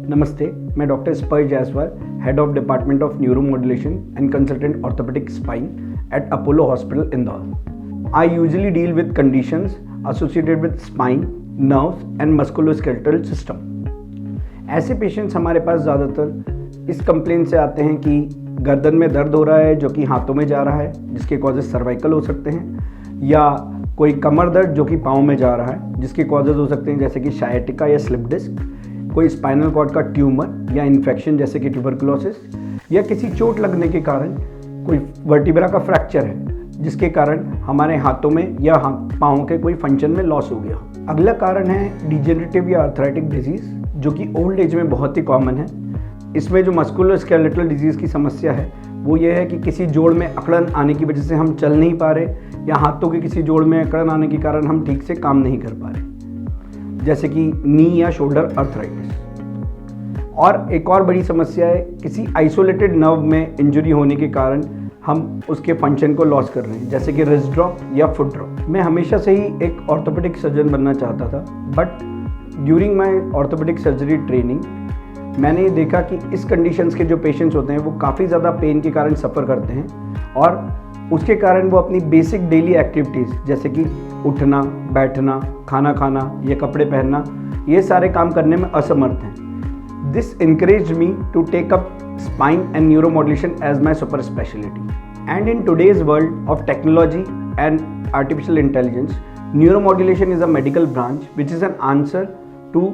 नमस्ते, मैं doctor Sparsh Jaiswal, head of department of neuromodulation and consultant orthopaedic spine at Apollo hospital Indore. I usually deal with conditions associated with spine, nerves and musculoskeletal system. ऐसे patients हमारे पास ज़्यादातर इस complain से आते हैं कि गर्दन में दर्द हो रहा है जो कि हाथों में जा रहा है, जिसके कॉजेज सर्वाइकल हो सकते हैं, या कोई कमर दर्द जो कि पाँव में जा रहा है, जिसके कॉजेज हो सकते हैं जैसे कि शायटिका या स्लिप डिस्क, कोई स्पाइनल कॉर्ड का ट्यूमर या इन्फेक्शन जैसे कि ट्यूबरकुलोसिस, या किसी चोट लगने के कारण कोई वर्टिब्रा का फ्रैक्चर है जिसके कारण हमारे हाथों में या पाँव के कोई फंक्शन में लॉस हो गया. अगला कारण है डिजेनरेटिव या आर्थराइटिक डिजीज़ जो कि ओल्ड एज में बहुत ही कॉमन है. इसमें जो मस्कुलोस्केलेटल डिजीज़ की समस्या है वो ये है कि किसी जोड़ में अकड़न आने की वजह से हम चल नहीं पा रहे, या हाथों के किसी जोड़ में अकड़न आने के कारण हम ठीक से काम नहीं कर पा रहे, जैसे कि नी या शोल्डर आर्थराइटिस. और एक और बड़ी समस्या है किसी आइसोलेटेड नर्व में इंजरी होने के कारण हम उसके फंक्शन को लॉस कर रहे हैं, जैसे कि रिस्ट ड्रॉप या फुट ड्रॉप. मैं हमेशा से ही एक ऑर्थोपेडिक सर्जन बनना चाहता था, but during my orthopaedic surgery training मैंने ये देखा कि इस कंडीशंस के जो पेशेंट्स होते हैं वो काफ़ी ज़्यादा पेन के कारण सफ़र करते हैं, और उसके कारण वो अपनी बेसिक डेली एक्टिविटीज़ जैसे कि उठना, बैठना, खाना खाना या कपड़े पहनना, ये सारे काम करने में असमर्थ हैं. This encouraged me to take up spine and neuromodulation as my super specialty. And in today's world of technology and artificial intelligence, neuromodulation is a medical branch which is an answer to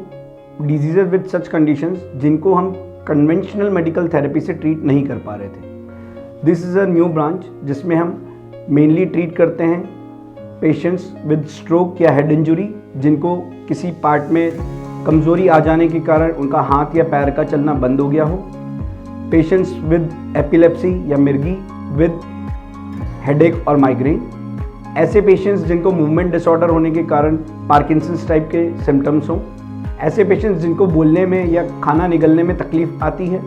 diseases with such conditions जिनको हम conventional medical therapy से treat नहीं कर पा रहे थे. This is a new branch जिसमें हम mainly treat करते हैं patients with stroke या head injury जिनको किसी part में कमज़ोरी आ जाने के कारण उनका हाथ या पैर का चलना बंद हो गया हो, पेशेंट्स विद एपिलेप्सी या मिर्गी, विद हेडेक और माइग्रेन, ऐसे पेशेंट्स जिनको मूवमेंट डिसऑर्डर होने के कारण पार्किंसंस टाइप के सिम्टम्स हों, ऐसे पेशेंट्स जिनको बोलने में या खाना निगलने में तकलीफ आती है,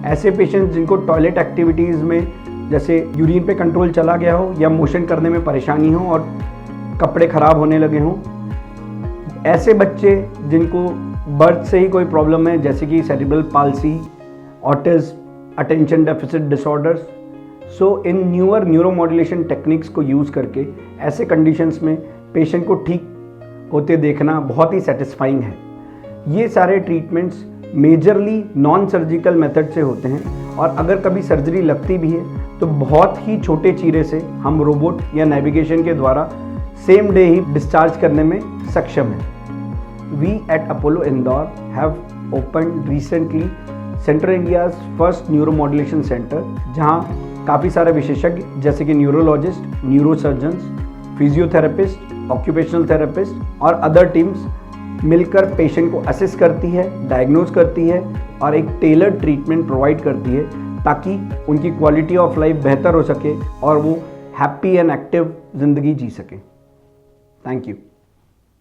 ऐसे पेशेंट्स जिनको टॉयलेट एक्टिविटीज़ में जैसे यूरिन पे कंट्रोल चला गया हो या मोशन करने में परेशानी हो और कपड़े ख़राब होने लगे हों, ऐसे बच्चे जिनको बर्थ से ही कोई प्रॉब्लम है जैसे कि cerebral palsy, autism, attention deficit disorders. So in newer neuromodulation techniques को यूज़ करके ऐसे कंडीशंस में पेशेंट को ठीक होते देखना बहुत ही सेटिस्फाइंग है. ये सारे treatments majorly non surgical method से होते हैं, और अगर कभी सर्जरी लगती भी है तो बहुत ही छोटे चीरे से हम रोबोट या नेविगेशन के द्वारा सेम डे ही डिस्चार्ज करने में सक्षम है. We at Apollo Indore have opened recently Central India's first neuromodulation center, जहाँ काफ़ी सारे विशेषज्ञ जैसे कि neurologist, neurosurgeons, physiotherapist, occupational therapist और अदर टीम्स मिलकर पेशेंट को असेस करती है, डायग्नोज करती है और एक टेलर्ड ट्रीटमेंट प्रोवाइड करती है ताकि उनकी क्वालिटी ऑफ लाइफ बेहतर हो सके और वो हैप्पी एंड एक्टिव ज़िंदगी जी सकें. Thank you.